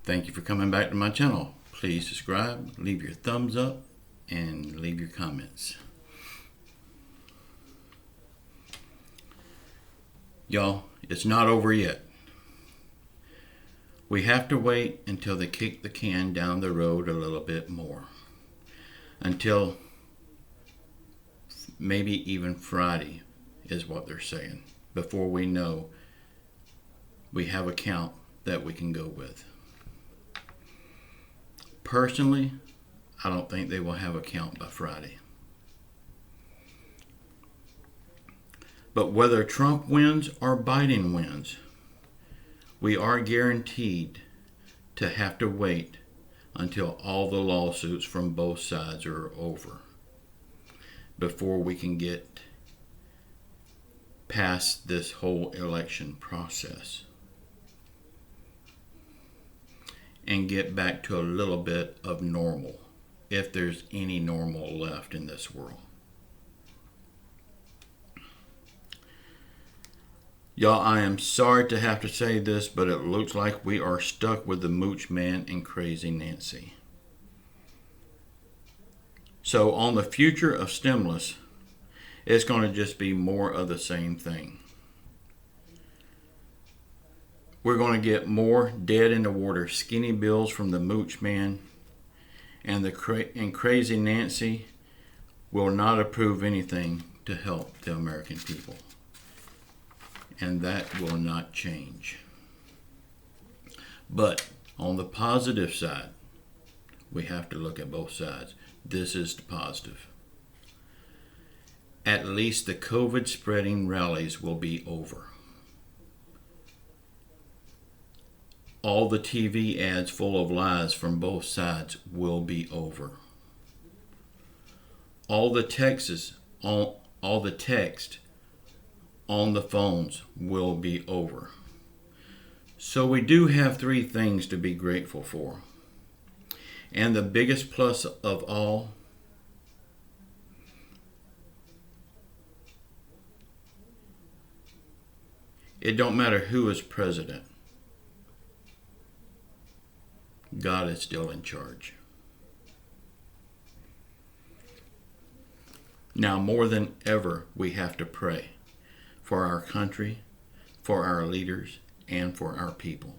Thank you for coming back to my channel. Please subscribe, leave your thumbs up, and leave your comments. Y'all, it's not over yet. We have to wait until they kick the can down the road a little bit more. Until maybe even Friday is what they're saying. Before we know we have a count that we can go with. Personally, I don't think they will have a count by Friday. But whether Trump wins or Biden wins, we are guaranteed to have to wait until all the lawsuits from both sides are over before we can get past this whole election process and get back to a little bit of normal, if there's any normal left in this world. Y'all, I am sorry to have to say this, but it looks like we are stuck with the Mooch Man and Crazy Nancy. So on the future of stimulus, it's going to just be more of the same thing. We're going to get more dead in the water skinny bills from the Mooch Man, and Crazy Nancy will not approve anything to help the American people. And that will not change. But on the positive side, we have to look at both sides. This is the positive. At least the COVID spreading rallies will be over. All the TV ads full of lies from both sides will be over. All the text on the phones will be over. So we do have 3 things to be grateful for. And the biggest plus of all, it don't matter who is president. God is still in charge. Now more than ever, we have to pray for our country, for our leaders, and for our people.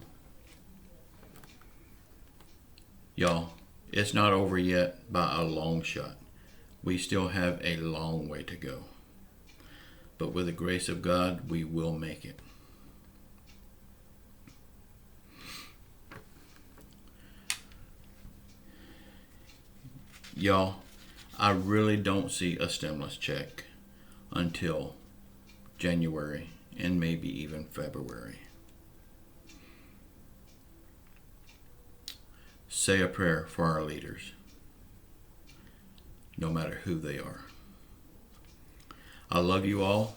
Y'all, it's not over yet by a long shot. We still have a long way to go. But with the grace of God, we will make it. Y'all, I really don't see a stimulus check until January and maybe even February. Say a prayer for our leaders, no matter who they are. I love you all.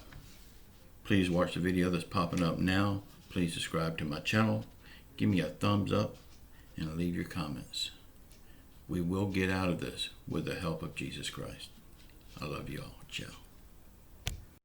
Please watch the video that's popping up now. Please subscribe to my channel. Give me a thumbs up and leave your comments. We will get out of this with the help of Jesus Christ. I love you all. Ciao.